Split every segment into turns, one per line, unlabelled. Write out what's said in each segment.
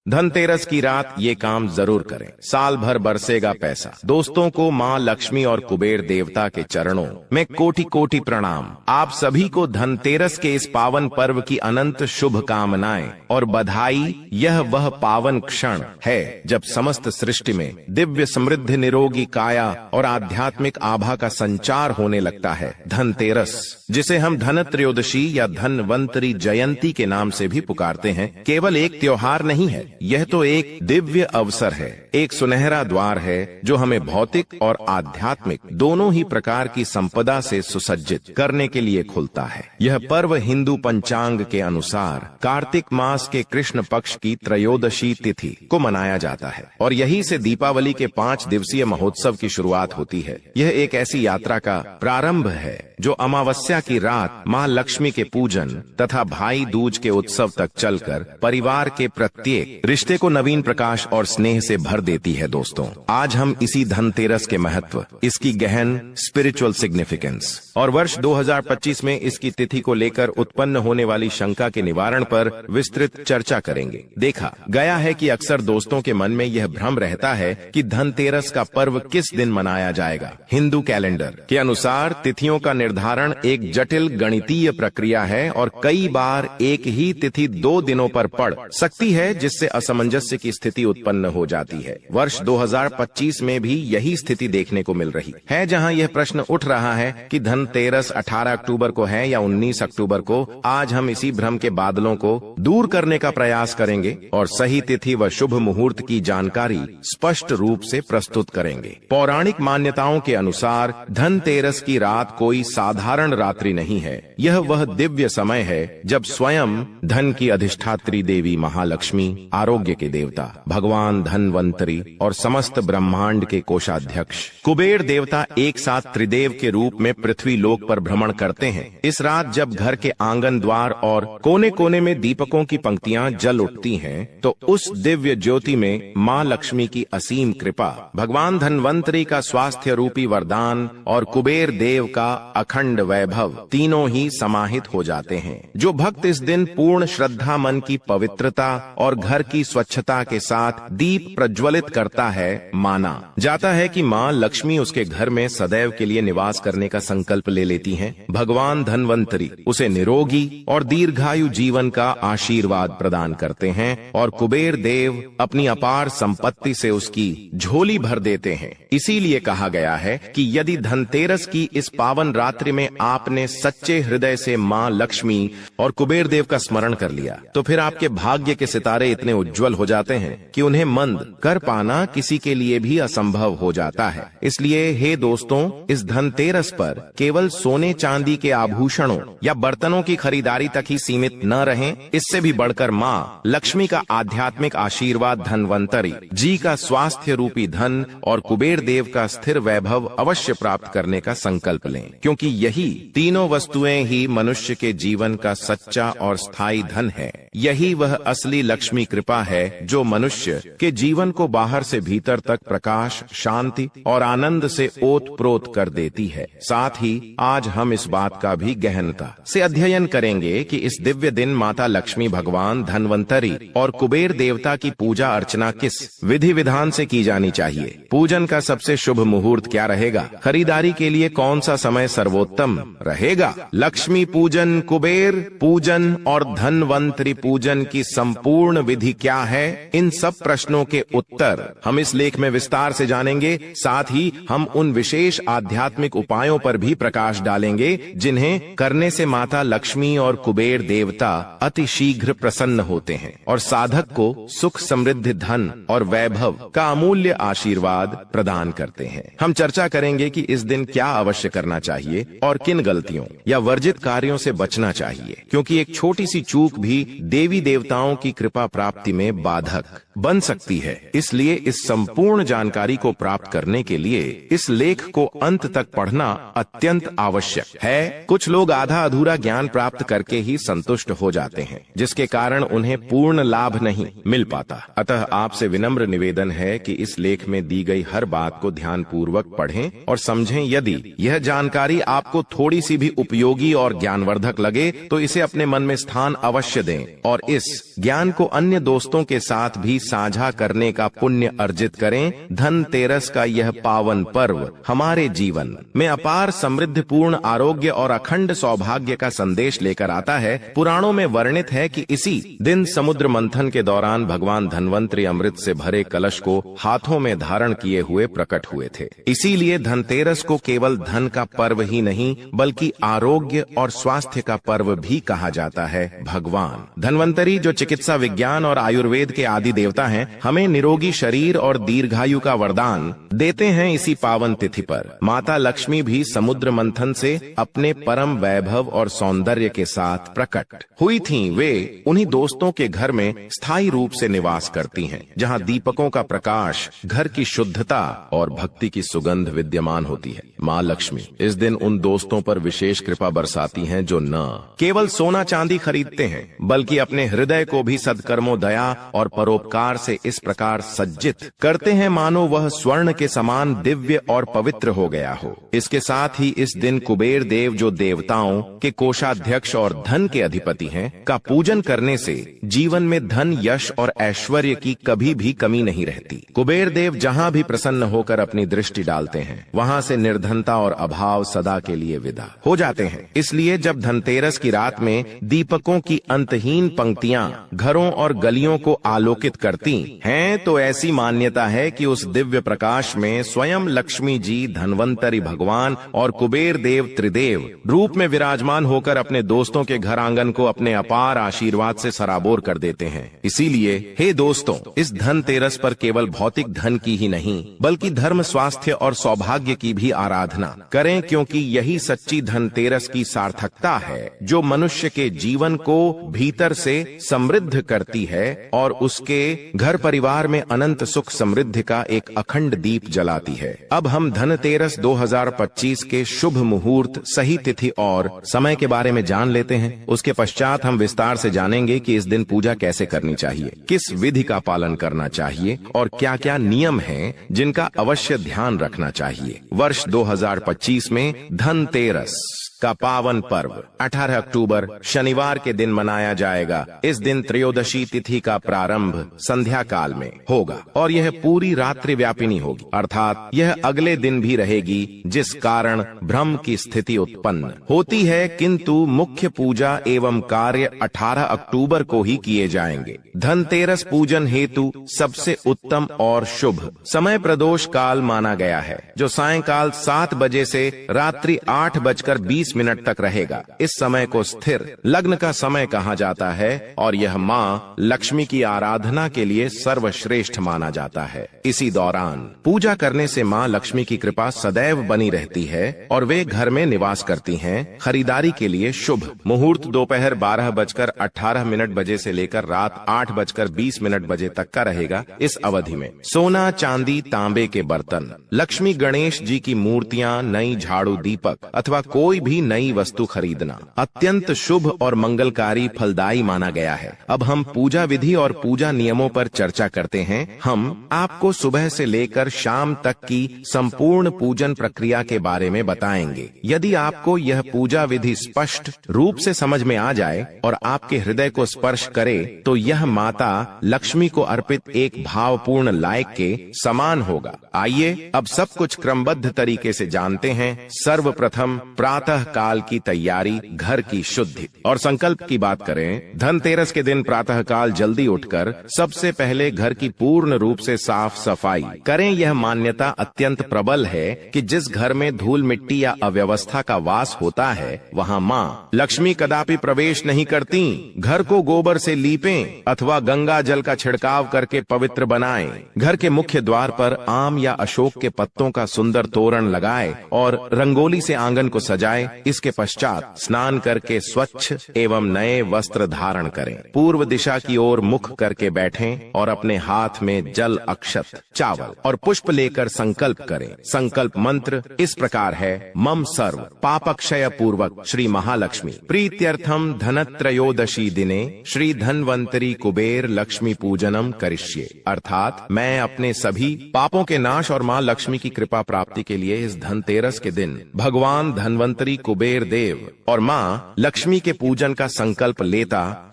धनतेरस की रात ये काम जरूर करें, साल भर बरसेगा पैसा। दोस्तों को माँ लक्ष्मी और कुबेर देवता के चरणों में कोटि कोटि प्रणाम। आप सभी को धनतेरस के इस पावन पर्व की अनंत शुभकामनाएं और बधाई। यह वह पावन क्षण है जब समस्त सृष्टि में दिव्य समृद्ध निरोगी काया और आध्यात्मिक आभा का संचार होने लगता है। धनतेरस, जिसे हम धनत्रयोदशी या धनवंतरी जयंती के नाम से भी पुकारते हैं, केवल एक त्योहार नहीं है, यह तो एक दिव्य अवसर है, एक सुनहरा द्वार है जो हमें भौतिक और आध्यात्मिक दोनों ही प्रकार की संपदा से सुसज्जित करने के लिए खुलता है। यह पर्व हिंदू पंचांग के अनुसार कार्तिक मास के कृष्ण पक्ष की त्रयोदशी तिथि को मनाया जाता है और यही से दीपावली के 5 दिवसीय महोत्सव की शुरुआत होती है। यह एक ऐसी यात्रा का प्रारंभ है जो अमावस्या की रात माँ लक्ष्मी के पूजन तथा भाई दूज के उत्सव तक चलकर परिवार के प्रत्येक रिश्ते को नवीन प्रकाश और स्नेह से भर देती है। दोस्तों, आज हम इसी धनतेरस के महत्व, इसकी गहन स्पिरिचुअल सिग्निफिकेंस और वर्ष 2025 में इसकी तिथि को लेकर उत्पन्न होने वाली शंका के निवारण पर विस्तृत चर्चा करेंगे। देखा गया है कि अक्सर दोस्तों के मन में यह भ्रम रहता है कि धनतेरस का पर्व किस दिन मनाया जाएगा। हिंदू कैलेंडर के अनुसार तिथियों का निर्धारण एक जटिल गणितीय प्रक्रिया है और कई बार एक ही तिथि 2 दिनों पर पड़ सकती है, जिससे असमंजस्य की स्थिति उत्पन्न हो जाती है। वर्ष 2025 में भी यही स्थिति देखने को मिल रही है, जहां यह प्रश्न उठ रहा है कि धनतेरस 18 अक्टूबर को है या 19 अक्टूबर को। आज हम इसी भ्रम के बादलों को दूर करने का प्रयास करेंगे और सही तिथि व शुभ मुहूर्त की जानकारी स्पष्ट रूप से प्रस्तुत करेंगे। पौराणिक मान्यताओं के अनुसार धनतेरस की रात कोई साधारण रात्रि नहीं है। यह वह दिव्य समय है जब स्वयं धन की अधिष्ठात्री देवी महालक्ष्मी, आरोग्य के देवता भगवान धनवंतरी और समस्त ब्रह्मांड के कोषाध्यक्ष कुबेर देवता एक साथ त्रिदेव के रूप में पृथ्वी लोक पर भ्रमण करते हैं। इस रात जब घर के आंगन द्वार और कोने कोने में दीपकों की पंक्तियां जल उठती हैं, तो उस दिव्य ज्योति में माँ लक्ष्मी की असीम कृपा, भगवान धनवंतरी का स्वास्थ्य रूपी वरदान और कुबेर देव का अखंड वैभव तीनों ही समाहित हो जाते हैं। जो भक्त इस दिन पूर्ण श्रद्धा, मन की पवित्रता और घर की स्वच्छता के साथ दीप प्रज्वलित करता है, माना जाता है कि माँ लक्ष्मी उसके घर में सदैव के लिए निवास करने का संकल्प ले लेती हैं। भगवान धनवंतरी उसे निरोगी और दीर्घायु जीवन का आशीर्वाद प्रदान करते हैं और कुबेर देव अपनी अपार संपत्ति से उसकी झोली भर देते हैं। इसीलिए कहा गया है कि यदि धनतेरस की इस पावन रात्रि में आपने सच्चे हृदय से माँ लक्ष्मी और कुबेर देव का स्मरण कर लिया, तो फिर आपके भाग्य के सितारे इतने उज्जवल हो जाते हैं कि उन्हें मंद कर पाना किसी के लिए भी असंभव हो जाता है। इसलिए हे दोस्तों, इस धनतेरस पर केवल सोने चांदी के आभूषणों या बर्तनों की खरीदारी तक ही सीमित न रहें। इससे भी बढ़कर माँ लक्ष्मी का आध्यात्मिक आशीर्वाद, धनवंतरी जी का स्वास्थ्य रूपी धन और कुबेर देव का स्थिर वैभव अवश्य प्राप्त करने का संकल्प लें, क्योंकि यही तीनों वस्तुएं ही मनुष्य के जीवन का सच्चा और स्थायी धन है। यही वह असली लक्ष्मी कृपा है जो मनुष्य के जीवन को बाहर से भीतर तक प्रकाश, शांति और आनंद से ओत-प्रोत कर देती है। साथ ही आज हम इस बात का भी गहनता से अध्ययन करेंगे कि इस दिव्य दिन माता लक्ष्मी, भगवान धनवंतरी और कुबेर देवता की पूजा अर्चना किस विधि विधान से की जानी चाहिए। पूजन का सबसे शुभ मुहूर्त क्या रहेगा? खरीदारी के लिए कौन सा समय सर्वोत्तम रहेगा? लक्ष्मी पूजन, कुबेर पूजन और धनवंतरी पूजन की संपूर्ण विधि क्या है? इन सब प्रश्नों के उत्तर हम इस लेख में विस्तार से जानेंगे। साथ ही हम उन विशेष आध्यात्मिक उपायों पर भी प्रकाश डालेंगे जिन्हें करने से माता लक्ष्मी और कुबेर देवता अति शीघ्र प्रसन्न होते हैं और साधक को सुख, समृद्धि, धन और वैभव का अमूल्य आशीर्वाद प्रदान करते हैं। हम चर्चा करेंगे कि इस दिन क्या अवश्य करना चाहिए और किन गलतियों या वर्जित कार्यों से बचना चाहिए, क्योंकि एक छोटी सी चूक भी देवी देवताओं की कृपा प्राप्ति में बाधक बन सकती है। इसलिए इस संपूर्ण जानकारी को प्राप्त करने के लिए इस लेख को अंत तक पढ़ना अत्यंत आवश्यक है। कुछ लोग आधा अधूरा ज्ञान प्राप्त करके ही संतुष्ट हो जाते हैं, जिसके कारण उन्हें पूर्ण लाभ नहीं मिल पाता। अतः आपसे विनम्र निवेदन है कि इस लेख में दी गई हर बात को ध्यान पूर्वक पढ़ें और समझें। यदि यह जानकारी आपको थोड़ी सी भी उपयोगी और ज्ञानवर्धक लगे तो इसे अपने मन में स्थान अवश्य दें और इस ज्ञान को अन्य दोस्तों दोस्तों के साथ भी साझा करने का पुण्य अर्जित करें। धनतेरस का यह पावन पर्व हमारे जीवन में अपार समृद्धिपूर्ण आरोग्य और अखंड सौभाग्य का संदेश लेकर आता है। पुराणों में वर्णित है कि इसी दिन समुद्र मंथन के दौरान भगवान धन्वंतरि अमृत से भरे कलश को हाथों में धारण किए हुए प्रकट हुए थे। इसीलिए धनतेरस को केवल धन का पर्व ही नहीं बल्कि आरोग्य और स्वास्थ्य का पर्व भी कहा जाता है। भगवान धन्वंतरि जो चिकित्सा विज्ञान और आयुर्वेद के आदि देवता हैं, हमें निरोगी शरीर और दीर्घायु का वरदान देते हैं। इसी पावन तिथि पर माता लक्ष्मी भी समुद्र मंथन से अपने परम वैभव और सौंदर्य के साथ प्रकट हुई थीं। वे उन्हीं दोस्तों के घर में स्थायी रूप से निवास करती हैं, जहां दीपकों का प्रकाश, घर की शुद्धता और भक्ति की सुगंध विद्यमान होती है। माँ लक्ष्मी इस दिन उन दोस्तों पर विशेष कृपा बरसाती हैं जो न केवल सोना चांदी खरीदते हैं बल्कि अपने हृदय को भी सद्कर्मों, दया और परोपकार से इस प्रकार सज्जित करते हैं मानो वह स्वर्ण के समान दिव्य और पवित्र हो गया हो। इसके साथ ही इस दिन कुबेर देव जो देवताओं के कोषाध्यक्ष और धन के अधिपति हैं का पूजन करने से जीवन में धन, यश और ऐश्वर्य की कभी भी कमी नहीं रहती। कुबेर देव जहां भी प्रसन्न होकर अपनी दृष्टि डालते हैं वहां से निर्धनता और अभाव सदा के लिए विदा हो जाते हैं। इसलिए जब धनतेरस की रात में दीपकों की अंतहीन पंक्तियां घरों और गलियों को आलोकित करती हैं तो ऐसी मान्यता है कि उस दिव्य प्रकाश में स्वयं लक्ष्मी जी, धन्वंतरि भगवान और कुबेर देव त्रिदेव रूप में विराजमान होकर अपने दोस्तों के घर आंगन को अपने अपार आशीर्वाद से सराबोर कर देते हैं। इसीलिए हे दोस्तों, इस धनतेरस पर केवल भौतिक धन की ही नहीं बल्कि धर्म, स्वास्थ्य और सौभाग्य की भी आराधना करें, क्योंकि यही सच्ची धनतेरस की सार्थकता है जो मनुष्य के जीवन को भीतर से समृद्ध करती है और उसके घर परिवार में अनंत सुख समृद्धि का एक अखंड दीप जलाती है। अब हम धनतेरस 2025 के शुभ मुहूर्त, सही तिथि और समय के बारे में जान लेते हैं। उसके पश्चात हम विस्तार से जानेंगे कि इस दिन पूजा कैसे करनी चाहिए, किस विधि का पालन करना चाहिए और क्या क्या नियम हैं जिनका अवश्य ध्यान रखना चाहिए। वर्ष 2025 में धनतेरस का पावन पर्व 18 अक्टूबर शनिवार के दिन मनाया जाएगा। इस दिन त्रयोदशी तिथि का प्रारंभ संध्या काल में होगा और यह पूरी रात्रि व्यापिनी होगी, अर्थात यह अगले दिन भी रहेगी, जिस कारण भ्रम की स्थिति उत्पन्न होती है। किंतु मुख्य पूजा एवं कार्य 18 अक्टूबर को ही किए जाएंगे। धनतेरस पूजन हेतु सबसे उत्तम और शुभ समय प्रदोष काल माना गया है, जो सायंकाल 7 बजे से रात्रि 8:20 मिनट तक रहेगा। इस समय को स्थिर लग्न का समय कहा जाता है और यह माँ लक्ष्मी की आराधना के लिए सर्वश्रेष्ठ माना जाता है। इसी दौरान पूजा करने से माँ लक्ष्मी की कृपा सदैव बनी रहती है और वे घर में निवास करती हैं। खरीदारी के लिए शुभ मुहूर्त दोपहर 12:18 बजे से लेकर रात 8:20 बजे तक का रहेगा। इस अवधि में सोना, चांदी, तांबे के बर्तन, लक्ष्मी गणेश जी की मूर्तियां, नई झाड़ू, दीपक अथवा कोई भी नई वस्तु खरीदना अत्यंत शुभ और मंगलकारी, फलदायी माना गया है। अब हम पूजा विधि और पूजा नियमों पर चर्चा करते हैं। हम आपको सुबह से लेकर शाम तक की संपूर्ण पूजन प्रक्रिया के बारे में बताएंगे। यदि आपको यह पूजा विधि स्पष्ट रूप से समझ में आ जाए और आपके हृदय को स्पर्श करे तो यह माता लक्ष्मी को अर्पित एक भावपूर्ण लायक के समान होगा। आइए अब सब कुछ क्रमबद्ध तरीके से जानते हैं। सर्वप्रथम प्रातः काल की तैयारी, घर की शुद्धि और संकल्प की बात करें। धनतेरस के दिन प्रातः काल जल्दी उठकर सबसे पहले घर की पूर्ण रूप से साफ सफाई करें। यह मान्यता अत्यंत प्रबल है कि जिस घर में धूल मिट्टी या अव्यवस्था का वास होता है वहां माँ लक्ष्मी कदापि प्रवेश नहीं करती। घर को गोबर से लीपें अथवा गंगा जल का छिड़काव करके पवित्र बनाएं। घर के मुख्य द्वार पर आम या अशोक के पत्तों का सुंदर तोरण लगाए और रंगोली से आंगन को सजाए। इसके पश्चात स्नान करके स्वच्छ एवं नए वस्त्र धारण करें। पूर्व दिशा की ओर मुख करके बैठें और अपने हाथ में जल, अक्षत, चावल और पुष्प लेकर संकल्प करें। संकल्प मंत्र इस प्रकार है: मम सर्व पापक्षय पूर्वक श्री महालक्ष्मी प्रीत्यर्थम धनत्रयोदशी दिने श्री धन्वंतरि कुबेर लक्ष्मी पूजनम करिष्ये। अर्थात मैं अपने सभी पापों के नाश और माँ लक्ष्मी की कृपा प्राप्ति के लिए इस धनतेरस के दिन भगवान धन्वंतरि, कुबेर देव और माँ लक्ष्मी के पूजन का संकल्प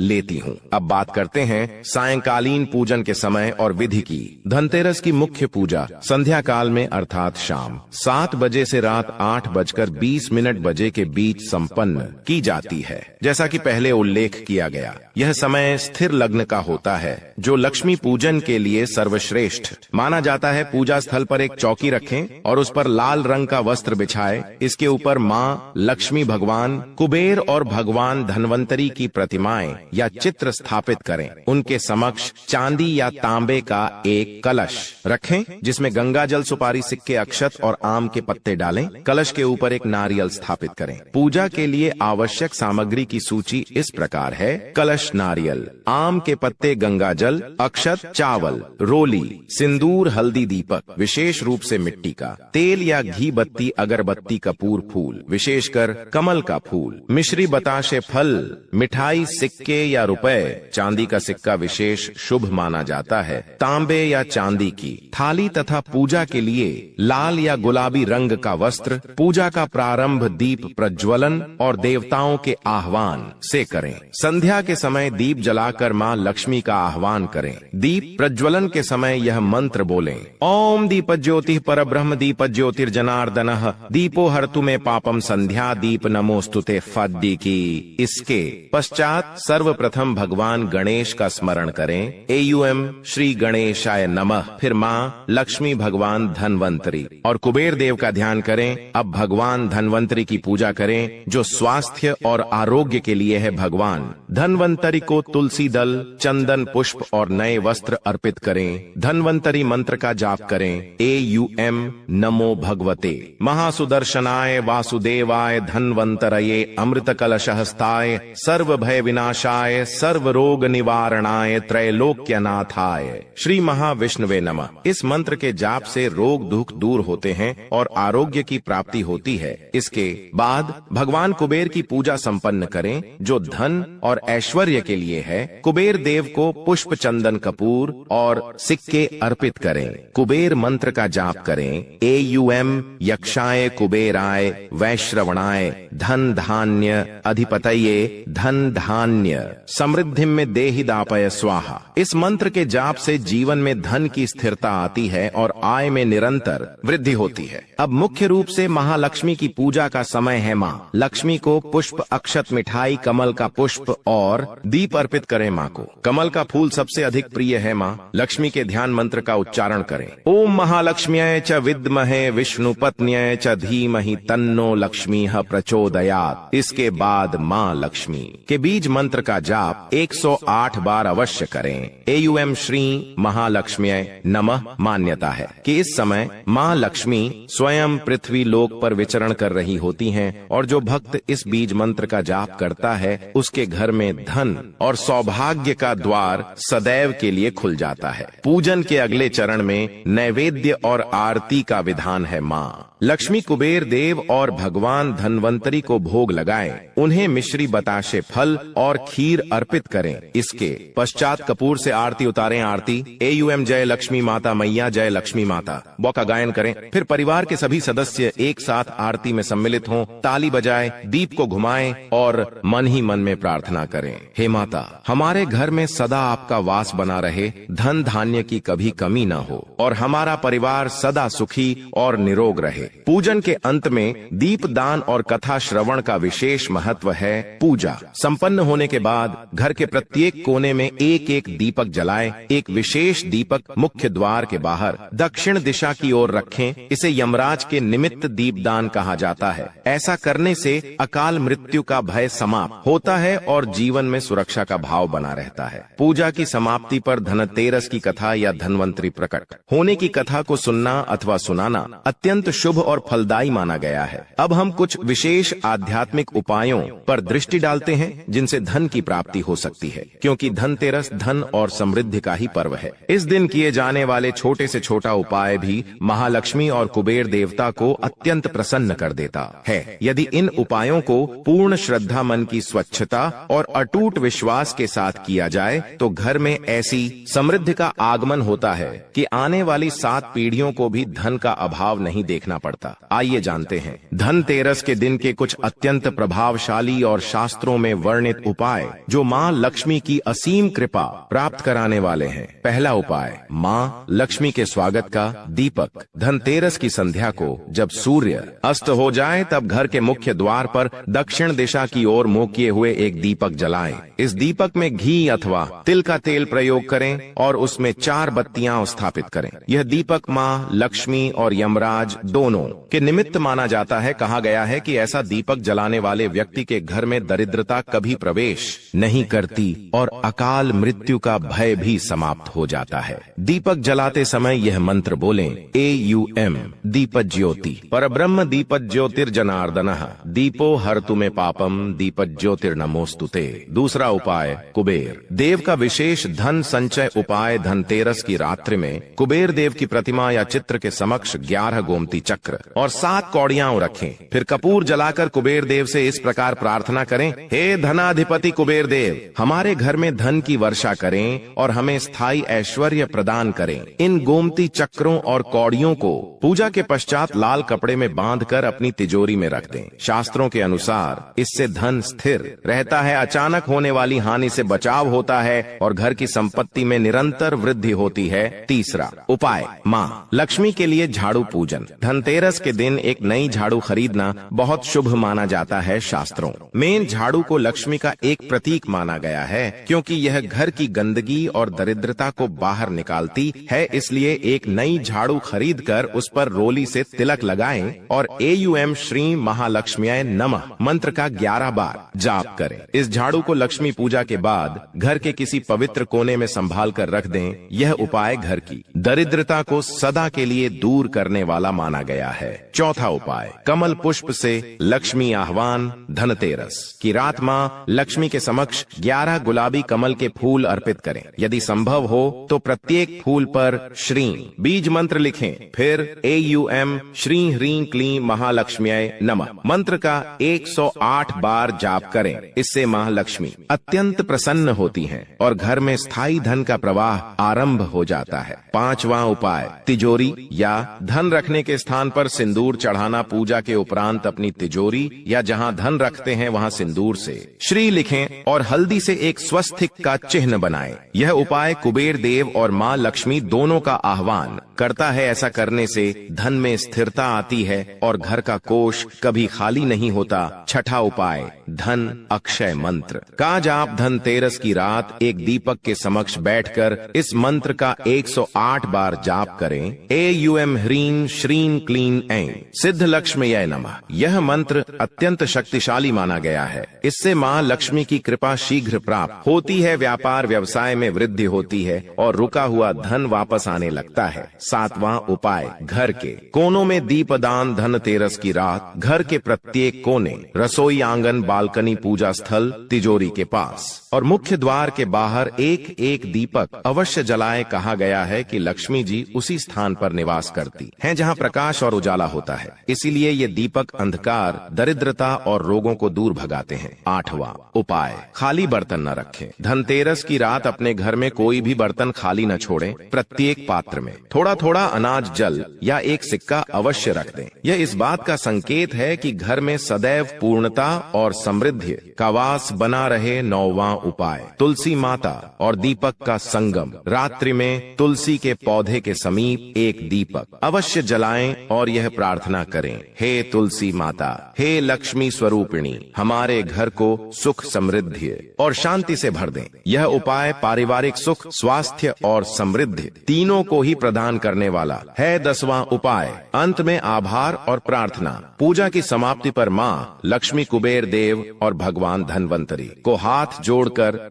लेती हूँ। अब बात करते हैं सायंकालीन पूजन के समय और विधि की। धनतेरस की मुख्य पूजा संध्या काल में अर्थात शाम 7 बजे से रात 8:20 बजे के बीच संपन्न की जाती है। जैसा कि पहले उल्लेख किया गया, यह समय स्थिर लग्न का होता है जो लक्ष्मी पूजन के लिए सर्वश्रेष्ठ माना जाता है। पूजा स्थल पर एक चौकी रखें और उस पर लाल रंग का वस्त्र बिछाए। इसके ऊपर माँ लक्ष्मी, भगवान कुबेर और भगवान धनवंतरी की प्रतिमाएं या चित्र स्थापित करें। उनके समक्ष चांदी या तांबे का एक कलश रखें जिसमें गंगा जल, सुपारी, सिक्के, अक्षत और आम के पत्ते डालें। कलश के ऊपर एक नारियल स्थापित करें। पूजा के लिए आवश्यक सामग्री की सूची इस प्रकार है: कलश नारियल, आम के पत्ते, गंगा जल, अक्षत, चावल, रोली, सिंदूर, हल्दी, दीपक विशेष रूप से मिट्टी का, तेल या घी बत्ती, अगरबत्ती, कपूर, फूल विशेषकर कमल का फूल, मिश्री, बताशे, फल, मिठाई, सिक्के या रुपए। चांदी का सिक्का विशेष शुभ माना जाता है। तांबे या चांदी की थाली तथा पूजा के लिए लाल या गुलाबी रंग का वस्त्र। पूजा का प्रारंभ दीप प्रज्वलन और देवताओं के आह्वान से करें। संध्या के समय दीप जलाकर मां लक्ष्मी का आह्वान करें। दीप प्रज्वलन के समय यह मंत्र बोलें: ओम दीप ज्योति पर ब्रह्म दीप ज्योतिर्जनार्दनः दीपो हर्तु में पापम संध्या दीप नमोस्तुते फद्दी की। इसके पश्चात सर्वप्रथम भगवान गणेश का स्मरण करें। एयूएम श्री गणेशाय नमः। फिर मां लक्ष्मी, भगवान धनवंतरी और कुबेर देव का ध्यान करें। अब भगवान धनवंतरी की पूजा करें जो स्वास्थ्य और आरोग्य के लिए है। भगवान धनवंतरी को तुलसी दल, चंदन, पुष्प और नए वस्त्र अर्पित करें। धनवंतरी मंत्र का जाप करें। एयूएम नमो भगवते महासुदर्शनाय वासुदेवाय धनवंतरये अमृत कलशहस्ताय सर्व भय विनाशाय सर्व रोग निवारणाय त्रैलोक्यनाथाय श्री महाविष्णुवे नमः। इस मंत्र के जाप से रोग दुख दूर होते हैं और आरोग्य की प्राप्ति होती है। इसके बाद भगवान कुबेर की पूजा संपन्न करें जो धन और ऐश्वर्य के लिए है। कुबेर देव को पुष्प, चंदन, कपूर और सिक्के अर्पित करें। कुबेर मंत्र का जाप करें। एयूएम यक्षाय कुबेराय वैश्रवणाय धन धान्य अधिपतये धन धान्य समृद्धि में देहि दापय स्वाहा। इस मंत्र के जाप से जीवन में धन की स्थिरता आती है और आय में निरंतर वृद्धि होती है। अब मुख्य रूप से महालक्ष्मी की पूजा का समय है। माँ लक्ष्मी को पुष्प, अक्षत, मिठाई, कमल का पुष्प और दीप अर्पित करें। माँ को कमल का फूल सबसे अधिक प्रिय है। माँ लक्ष्मी के ध्यान मंत्र का उच्चारण करें। ओम महालक्ष्म्यै च विद्महे विष्णु पत्न्यै च धीमहि तन्नो लक्ष्मीः प्रचोदयात्। इसके बाद माँ लक्ष्मी के बीज मंत्र का जाप 108 बार अवश्य करें। एयूएम श्री महालक्ष्म्यै नमः। मान्यता है कि इस समय माँ लक्ष्मी स्वयं पृथ्वी लोक पर विचरण कर रही होती हैं और जो भक्त इस बीज मंत्र का जाप करता है उसके घर में धन और सौभाग्य का द्वार सदैव के लिए खुल जाता है। पूजन के अगले चरण में नैवेद्य और आरती का विधान है। माँ लक्ष्मी कुबेर देव और भगवान धनवंतरी को भोग लगाएं। उन्हें मिश्री, बताशे, फल और खीर अर्पित करें। इसके पश्चात कपूर से आरती उतारें। आरती एयूएम जय लक्ष्मी माता मैया जय लक्ष्मी माता बौ का गायन करें। फिर परिवार के सभी सदस्य एक साथ आरती में सम्मिलित हों, ताली बजाएं, दीप को घुमाएं और मन ही मन में प्रार्थना करें। हे माता, हमारे घर में सदा आपका वास बना रहे, धन धान्य की कभी कमी न हो और हमारा परिवार सदा सुखी और निरोग रहे। पूजन के अंत में दीप दान और कथा श्रवण का विशेष महत्व है। पूजा संपन्न होने के बाद घर के प्रत्येक कोने में एक एक दीपक जलाएं। एक विशेष दीपक मुख्य द्वार के बाहर दक्षिण दिशा की ओर रखें। इसे यमराज के निमित्त दीपदान कहा जाता है। ऐसा करने से अकाल मृत्यु का भय समाप्त होता है और जीवन में सुरक्षा का भाव बना रहता है। पूजा की समाप्ति पर धनतेरस की कथा या धनवंतरी प्रकट होने की कथा को सुनना अथवा सुनाना अत्यंत शुभ और फलदायी माना गया है। अब हम कुछ विशेष आध्यात्मिक उपायों पर दृष्टि डालते हैं जिनसे धन की प्राप्ति हो सकती है, क्योंकि धनतेरस धन और समृद्धि का ही पर्व है। इस दिन किए जाने वाले छोटे से छोटा उपाय भी महालक्ष्मी और कुबेर देवता को अत्यंत प्रसन्न कर देता है। यदि इन उपायों को पूर्ण श्रद्धा, मन की स्वच्छता और अटूट विश्वास के साथ किया जाए तो घर में ऐसी समृद्धि का आगमन होता है कि आने वाली 7 पीढ़ियों को भी धन का अभाव नहीं देखना पड़ता। पड़ता। आइए जानते हैं धनतेरस के दिन के कुछ अत्यंत प्रभावशाली और शास्त्रों में वर्णित उपाय जो माँ लक्ष्मी की असीम कृपा प्राप्त कराने वाले हैं। पहला उपाय, माँ लक्ष्मी के स्वागत का दीपक। धनतेरस की संध्या को जब सूर्य अस्त हो जाए तब घर के मुख्य द्वार पर दक्षिण दिशा की ओर मुंह किए हुए एक दीपक जलाएं। इस दीपक में घी अथवा तिल का तेल प्रयोग करें और उसमें 4 बत्तियां स्थापित करें। यह दीपक माँ लक्ष्मी और यमराज दोनों के निमित्त माना जाता है। कहा गया है कि ऐसा दीपक जलाने वाले व्यक्ति के घर में दरिद्रता कभी प्रवेश नहीं करती और अकाल मृत्यु का भय भी समाप्त हो जाता है। दीपक जलाते समय यह मंत्र बोलें, AUM दीपज्योति परब्रह्म दीपज्योतिर्जनार्दनः दीपो हरतु मे पापम दीपज्योतिर्नमोस्तुते। दूसरा उपाय, कुबेर देव का विशेष धन संचय उपाय। धनतेरस की रात्रि में कुबेर देव की प्रतिमा या चित्र के समक्ष 11 गोमती चक्र और 7 कौड़ियां रखें। फिर कपूर जलाकर कुबेर देव से इस प्रकार प्रार्थना करें, हे धनाधिपति कुबेर देव, हमारे घर में धन की वर्षा करें और हमें स्थायी ऐश्वर्य प्रदान करें। इन गोमती चक्रों और कौड़ियों को पूजा के पश्चात लाल कपड़े में बांधकर अपनी तिजोरी में रख दें। शास्त्रों के अनुसार इससे धन स्थिर रहता है, अचानक होने वाली हानि से बचाव होता है और घर की संपत्ति में निरंतर वृद्धि होती है। तीसरा उपाय, माँ लक्ष्मी के लिए झाड़ू पूजन। धनतेरस के दिन एक नई झाड़ू खरीदना बहुत शुभ माना जाता है। शास्त्रों में झाड़ू को लक्ष्मी का एक प्रतीक माना गया है, क्योंकि यह घर की गंदगी और दरिद्रता को बाहर निकालती है। इसलिए एक नई झाड़ू खरीदकर उस पर रोली से तिलक लगाएं और AUM श्री महालक्ष्म्याय नमः मंत्र का 11 बार जाप करें। इस झाड़ू को लक्ष्मी पूजा के बाद घर के किसी पवित्र कोने में संभाल कर रख दें। यह उपाय घर की दरिद्रता को सदा के लिए दूर करने वाला माना गया है। चौथा उपाय, कमल पुष्प से लक्ष्मी आह्वान। धनतेरस की रात माँ लक्ष्मी के समक्ष 11 गुलाबी कमल के फूल अर्पित करें। यदि संभव हो तो प्रत्येक फूल पर श्री बीज मंत्र लिखें। फिर AUM श्री ह्रीं क्लीं महालक्ष्म्याय नमः मंत्र का 108 बार जाप करें। इससे माँ लक्ष्मी अत्यंत प्रसन्न होती हैं और घर में स्थायी धन का प्रवाह आरंभ हो जाता है। पांचवा उपाय, तिजोरी या धन रखने के स्थान पर सिंदूर चढ़ाना। पूजा के उपरांत अपनी तिजोरी या जहां धन रखते हैं वहां सिंदूर से श्री लिखें और हल्दी से एक स्वस्तिक का चिन्ह बनाएं। यह उपाय कुबेर देव और माँ लक्ष्मी दोनों का आह्वान करता है। ऐसा करने से धन में स्थिरता आती है और घर का कोष कभी खाली नहीं होता। छठा उपाय, धन अक्षय मंत्र का जाप। धनतेरस की रात एक दीपक के समक्ष बैठकर इस मंत्र का 108 बार जाप करें। AUM ह्रीं श्रीं क्लीं ऐं सिद्ध लक्ष्म्यै नमः। यह मंत्र अत्यंत शक्तिशाली माना गया है। इससे माँ लक्ष्मी की कृपा शीघ्र प्राप्त होती है, व्यापार व्यवसाय में वृद्धि होती है और रुका हुआ धन वापस आने लगता है। सातवां उपाय, घर के कोनों में दीपदान। धनतेरस की रात घर के प्रत्येक कोने, रसोई आंगन, बालकनी, पूजा स्थल, तिजोरी के पास और मुख्य द्वार के बाहर एक एक दीपक अवश्य जलाए। कहा गया है कि लक्ष्मी जी उसी स्थान पर निवास करती हैं जहां प्रकाश और उजाला होता है। इसीलिए ये दीपक अंधकार, दरिद्रता और रोगों को दूर भगाते हैं। आठवां उपाय, खाली बर्तन न रखें। धनतेरस की रात अपने घर में कोई भी बर्तन खाली न छोड़ें। प्रत्येक पात्र में थोड़ा थोड़ा अनाज, जल या एक सिक्का अवश्य रख दें। यह इस बात का संकेत है कि घर में सदैव पूर्णता और समृद्धि का वास बना रहे। नौवां उपाय, तुलसी माता और दीपक का संगम। रात्रि में तुलसी के पौधे के समीप एक दीपक अवश्य जलाएं और यह प्रार्थना करें, हे तुलसी माता, हे लक्ष्मी स्वरूपिणी, हमारे घर को सुख, समृद्धि और शांति से भर दें। यह उपाय पारिवारिक सुख, स्वास्थ्य और समृद्धि तीनों को ही प्रदान करने वाला है। 10वां उपाय, अंत में आभार और प्रार्थना। पूजा की समाप्ति पर माँ लक्ष्मी, कुबेर देव और भगवान धनवंतरी को हाथ जोड़कर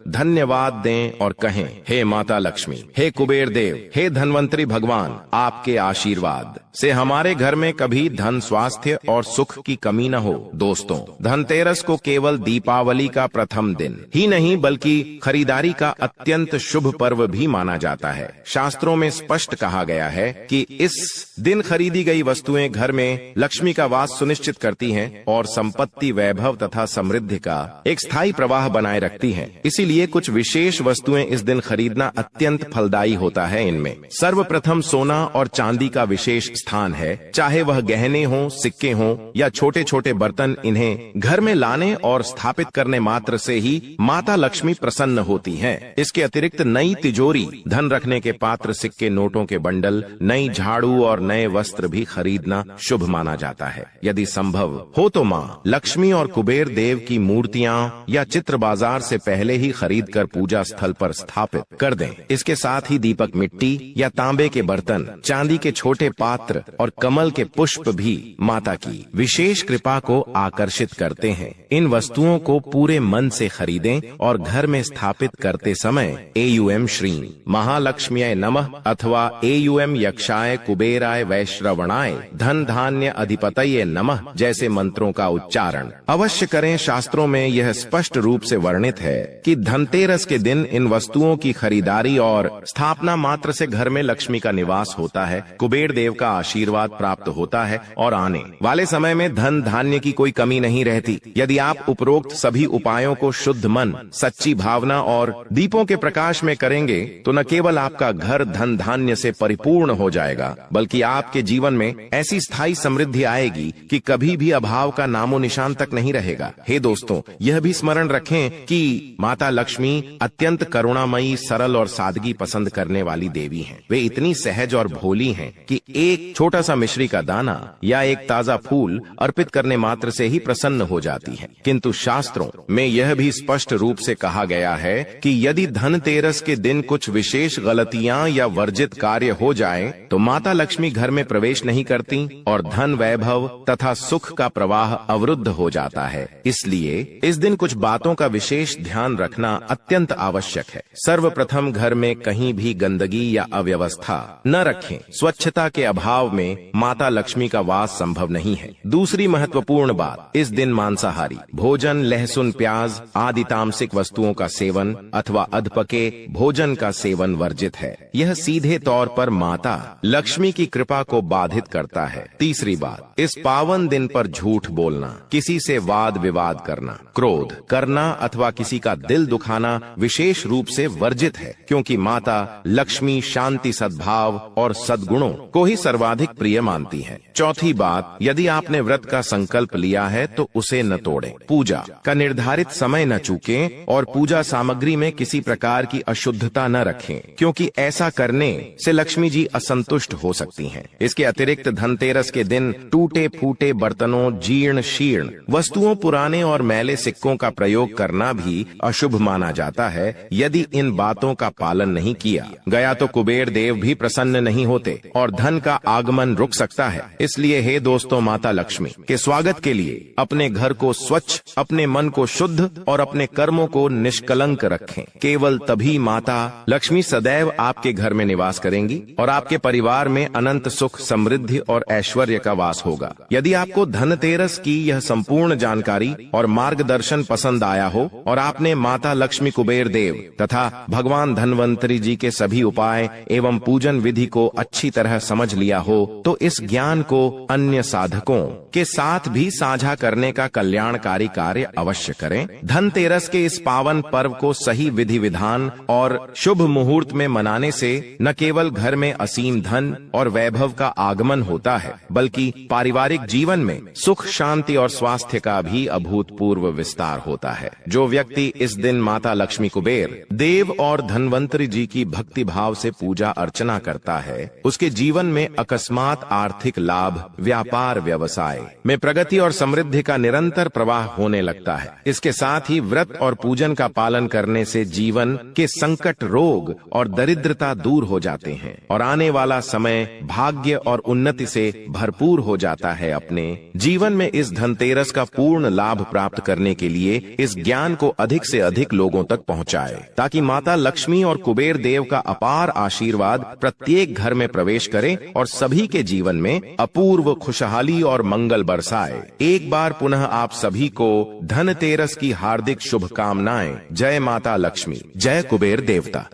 धन्यवाद दें और कहें, हे माता लक्ष्मी, हे कुबेर देव, हे धनवंतरी भगवान, आपके आशीर्वाद से हमारे घर में कभी धन, स्वास्थ्य और सुख की कमी न हो। दोस्तों, धनतेरस को केवल दीपावली का प्रथम दिन ही नहीं बल्कि खरीदारी का अत्यंत शुभ पर्व भी माना जाता है। शास्त्रों में स्पष्ट कहा गया है कि इस दिन खरीदी गई वस्तुएं घर में लक्ष्मी का वास सुनिश्चित करती हैं और संपत्ति, वैभव तथा समृद्धि का एक स्थायी प्रवाह बनाए रखती हैं। इसीलिए कुछ विशेष वस्तुएं इस दिन खरीदना अत्यंत फलदायी होता है। इनमें सर्वप्रथम सोना और चांदी का विशेष स्थान है। चाहे वह गहने हों, सिक्के हों या छोटे छोटे बर्तन, इन्हें घर में लाने और स्थापित करने मात्र से ही माता लक्ष्मी प्रसन्न होती हैं। इसके अतिरिक्त नई तिजोरी, धन रखने के पात्र, सिक्के, नोटों के बंडल, नई झाड़ू और नए वस्त्र भी खरीदना शुभ माना जाता है। यदि संभव हो तो माँ लक्ष्मी और कुबेर देव की मूर्तियां या चित्र बाजार से पहले ही खरीद कर पूजा स्थल पर स्थापित कर दें। इसके साथ ही दीपक, मिट्टी या तांबे के बर्तन, चांदी के छोटे पात्र और कमल के पुष्प भी माता की विशेष कृपा को आकर्षित करते हैं। इन वस्तुओं को पूरे मन से खरीदें और घर में स्थापित करते समय एयूएम श्री महालक्ष्म्यै नमः अथवा एयूएम यक्षाय कुबेराय वैश्रवणाय धन धान्य अधिपतये नमः जैसे मंत्रों का उच्चारण अवश्य करें। शास्त्रों में यह स्पष्ट रूप से वर्णित है कि धनतेरस के दिन इन वस्तुओं की खरीदारी और स्थापना मात्र से घर में लक्ष्मी का निवास होता है, कुबेर देव का आशीर्वाद प्राप्त होता है और आने वाले समय में धन धान्य की कोई कमी नहीं रहती। यदि आप उपरोक्त सभी उपायों को शुद्ध मन, सच्ची भावना और दीपों के प्रकाश में करेंगे तो न केवल आपका घर धन धान्य से परिपूर्ण हो जाएगा, बल्कि आपके जीवन में ऐसी स्थायी समृद्धि आएगी कि कभी भी अभाव का नामो निशान तक नहीं रहेगा। हे दोस्तों, यह भी स्मरण रखें कि माता लक्ष्मी अत्यंत करुणामयी, सरल और सादगी पसंद करने वाली देवी हैं। वे इतनी सहज और भोली हैं कि एक छोटा सा मिश्री का दाना या एक ताजा फूल अर्पित करने मात्र से ही प्रसन्न हो जाती हैं। किंतु शास्त्रों में यह भी स्पष्ट रूप से कहा गया है कि यदि धनतेरस के दिन कुछ विशेष गलतियां या वर्जित कार्य हो जाएं, तो माता लक्ष्मी घर में प्रवेश नहीं करती और धन, वैभव तथा सुख का प्रवाह अवरुद्ध हो जाता है। इसलिए इस दिन कुछ बातों का विशेष ध्यान रखना अत्यंत आवश्यक है। सर्वप्रथम, घर में कहीं भी गंदगी या अव्यवस्था न रखें। स्वच्छता के अभाव में माता लक्ष्मी का वास संभव नहीं है। दूसरी महत्वपूर्ण बात, इस दिन मांसाहारी भोजन, लहसुन, प्याज आदि तामसिक वस्तुओं का सेवन अथवा अधपके भोजन का सेवन वर्जित है। यह सीधे तौर पर माता लक्ष्मी की कृपा को बाधित करता है। तीसरी बात, इस पावन दिन पर झूठ बोलना, किसी से वाद विवाद करना, क्रोध करना अथवा किसी का दिल दुखाना विशेष रूप से वर्जित है, क्योंकि माता लक्ष्मी शांति, सद्भाव और सद्गुणों को ही सर्वाधिक प्रिय मानती है। चौथी बात, यदि आपने व्रत का संकल्प लिया है तो उसे न तोड़ें। पूजा का निर्धारित समय न चूकें और पूजा सामग्री में किसी प्रकार की अशुद्धता न रखें, क्योंकि ऐसा करने से लक्ष्मी जी असंतुष्ट हो सकती हैं। इसके अतिरिक्त धनतेरस के दिन टूटे फूटे बर्तनों, जीर्ण शीर्ण वस्तुओं, पुराने और मैले सिक्कों का प्रयोग करना भी अशुभ माना जाता है। यदि इन बातों का पालन नहीं किया गया तो कुबेर देव भी प्रसन्न नहीं होते और धन का आगमन रुक सकता है। इसलिए हे दोस्तों, माता लक्ष्मी के स्वागत के लिए अपने घर को स्वच्छ, अपने मन को शुद्ध और अपने कर्मों को निष्कलंक रखें। केवल तभी माता लक्ष्मी सदैव आपके घर में निवास करेंगी और आपके परिवार में अनंत सुख, समृद्धि और ऐश्वर्य का वास होगा। यदि आपको धनतेरस की यह संपूर्ण जानकारी और मार्गदर्शन पसंद आया हो और आपने माता लक्ष्मी, कुबेर देव तथा भगवान धन्वंतरी जी के सभी उपाय एवं पूजन विधि को अच्छी तरह समझ लिया हो, तो इस ज्ञान को अन्य साधकों के साथ भी साझा करने का कल्याणकारी कार्य अवश्य करें। धनतेरस के इस पावन पर्व को सही विधि विधान और शुभ मुहूर्त में मनाने से न केवल घर में असीम धन और वैभव का आगमन होता है, बल्कि पारिवारिक जीवन में सुख, शांति और स्वास्थ्य का भी अभूतपूर्व विस्तार होता है। जो व्यक्ति इस दिन माता लक्ष्मी, कुबेर देव और धन्वंतरी जी की भक्ति भाव से पूजा अर्चना करता है, उसके जीवन में अकस्मात आर्थिक लाभ, व्यापार व्यवसाय में प्रगति और समृद्धि का निरंतर प्रवाह होने लगता है। इसके साथ ही व्रत और पूजन का पालन करने से जीवन के संकट, रोग और दरिद्रता दूर हो जाते हैं और आने वाला समय भाग्य और उन्नति से भरपूर हो जाता है। अपने जीवन में इस धनतेरस का पूर्ण लाभ प्राप्त करने के लिए इस ज्ञान को अधिक से अधिक लोगों तक पहुंचाए, ताकि माता लक्ष्मी और कुबेर देव का अपार आशीर्वाद प्रत्येक घर में प्रवेश करे और सभी के जीवन में अपूर्व खुशहाली और मंगल बरसाए। एक बार पुनः आप सभी को धनतेरस की हार्दिक शुभकामनाएं। जय माता लक्ष्मी, जय कुबेर देवता।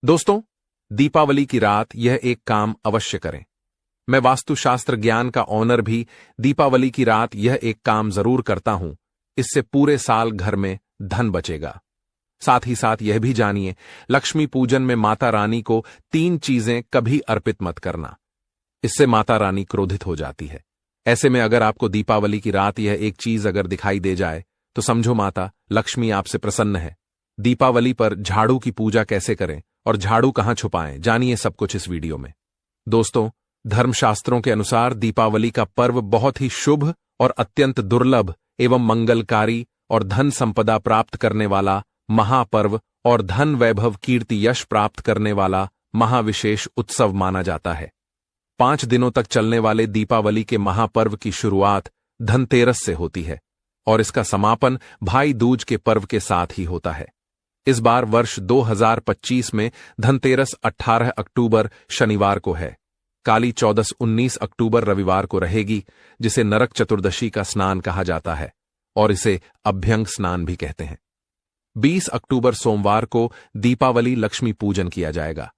दोस्तों, दीपावली की रात यह एक काम अवश्य करें। मैं वास्तुशास्त्र ज्ञान का ऑनर भी दीपावली की रात यह एक काम जरूर करता हूं। इससे पूरे साल घर में धन बचेगा। साथ ही साथ यह भी जानिए, लक्ष्मी पूजन में माता रानी को 3 चीजें कभी अर्पित मत करना। इससे माता रानी क्रोधित हो जाती है। ऐसे में अगर आपको दीपावली की रात यह एक चीज अगर दिखाई दे जाए तो समझो माता लक्ष्मी आपसे प्रसन्न है। दीपावली पर झाड़ू की पूजा कैसे करें और झाड़ू कहां छुपाएं, जानिए सब कुछ इस वीडियो में। दोस्तों, धर्मशास्त्रों के अनुसार दीपावली का पर्व बहुत ही शुभ और अत्यंत दुर्लभ एवं मंगलकारी और धन संपदा प्राप्त करने वाला महापर्व और धन वैभव कीर्ति यश प्राप्त करने वाला महाविशेष उत्सव माना जाता है। 5 दिनों तक चलने वाले दीपावली के महापर्व की शुरुआत धनतेरस से होती है और इसका समापन भाई दूज के पर्व के साथ ही होता है। इस बार वर्ष 2025 में धनतेरस 18 अक्टूबर शनिवार को है। काली चौदस 19 अक्टूबर रविवार को रहेगी, जिसे नरक चतुर्दशी का स्नान कहा जाता है और इसे अभ्यंग स्नान भी कहते हैं। 20 अक्टूबर सोमवार को दीपावली लक्ष्मी पूजन किया जाएगा।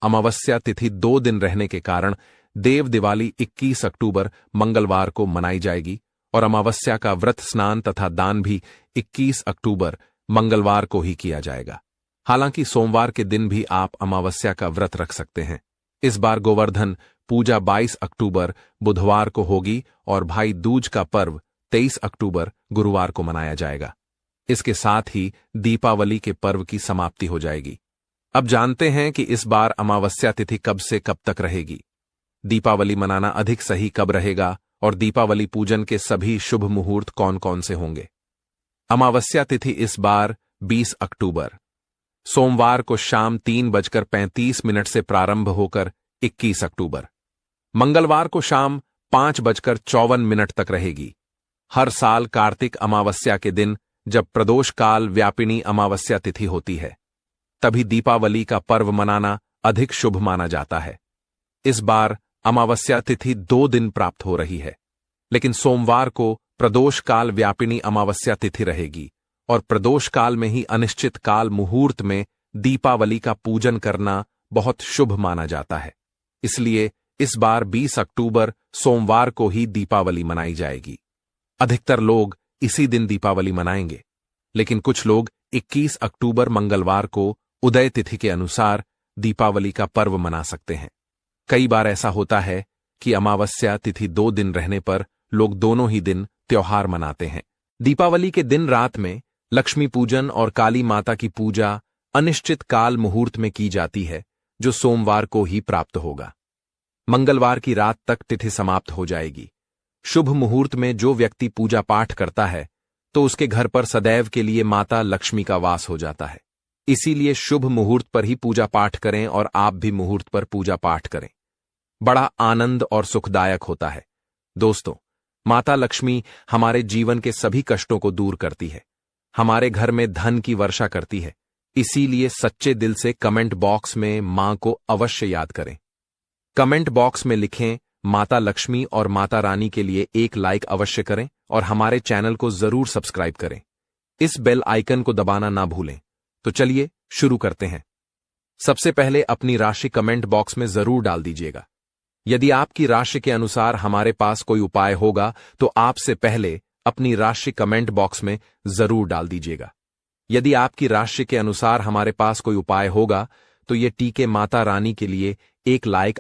अमावस्या तिथि 2 दिन रहने के कारण देव दिवाली 21 अक्टूबर मंगलवार को मनाई जाएगी और अमावस्या का व्रत स्नान तथा दान भी 21 अक्टूबर मंगलवार को ही किया जाएगा। हालांकि सोमवार के दिन भी आप अमावस्या का व्रत रख सकते हैं। इस बार गोवर्धन पूजा 22 अक्टूबर बुधवार को होगी और भाई दूज का पर्व 23 अक्टूबर गुरुवार को मनाया जाएगा। इसके साथ ही दीपावली के पर्व की समाप्ति हो जाएगी। अब जानते हैं कि इस बार अमावस्या तिथि कब से कब तक रहेगी, दीपावली मनाना अधिक सही कब रहेगा और दीपावली पूजन के सभी शुभ मुहूर्त कौन कौन से होंगे। अमावस्या तिथि इस बार 20 अक्टूबर सोमवार को शाम 3:35 से प्रारंभ होकर 21 अक्टूबर, मंगलवार को शाम 5:54 तक रहेगी। हर साल कार्तिक अमावस्या के दिन जब प्रदोष काल व्यापिनी अमावस्या तिथि होती है, तभी दीपावली का पर्व मनाना अधिक शुभ माना जाता है। इस बार अमावस्या तिथि 2 दिन प्राप्त हो रही है, लेकिन सोमवार को प्रदोष काल व्यापिनी अमावस्या तिथि रहेगी और प्रदोष काल में ही अनिश्चित काल मुहूर्त में दीपावली का पूजन करना बहुत शुभ माना जाता है। इसलिए इस बार 20 अक्टूबर सोमवार को ही दीपावली मनाई जाएगी। अधिकतर लोग इसी दिन दीपावली मनाएंगे, लेकिन कुछ लोग 21 अक्टूबर मंगलवार को उदय तिथि के अनुसार दीपावली का पर्व मना सकते हैं। कई बार ऐसा होता है कि अमावस्या तिथि 2 दिन रहने पर लोग दोनों ही दिन त्योहार मनाते हैं। दीपावली के दिन रात में लक्ष्मी पूजन और काली माता की पूजा अनिश्चित काल मुहूर्त में की जाती है, जो सोमवार को ही प्राप्त होगा। मंगलवार की रात तक तिथि समाप्त हो जाएगी। शुभ मुहूर्त में जो व्यक्ति पूजा पाठ करता है तो उसके घर पर सदैव के लिए माता लक्ष्मी का वास हो जाता है। इसीलिए शुभ मुहूर्त पर ही पूजा पाठ करें और आप भी मुहूर्त पर पूजा पाठ करें। बड़ा आनंद और सुखदायक होता है। दोस्तों, माता लक्ष्मी हमारे जीवन के सभी कष्टों को दूर करती है, हमारे घर में धन की वर्षा करती है। इसीलिए सच्चे दिल से कमेंट बॉक्स में मां को अवश्य याद करें। कमेंट बॉक्स में लिखें माता लक्ष्मी और माता रानी के लिए एक लाइक अवश्य करें और हमारे चैनल को जरूर सब्सक्राइब करें। इस बेल आइकन को दबाना ना भूलें। तो चलिए शुरू करते हैं। सबसे पहले अपनी राशि कमेंट बॉक्स में जरूर डाल दीजिएगा। यदि आपकी राशि के अनुसार हमारे पास कोई उपाय होगा तो आपसे पहले अपनी राशि कमेंट बॉक्स में जरूर डाल दीजिएगा। यदि आपकी राशि के अनुसार हमारे पास कोई उपाय होगा तो ये टीके माता रानी के लिए एक लाइक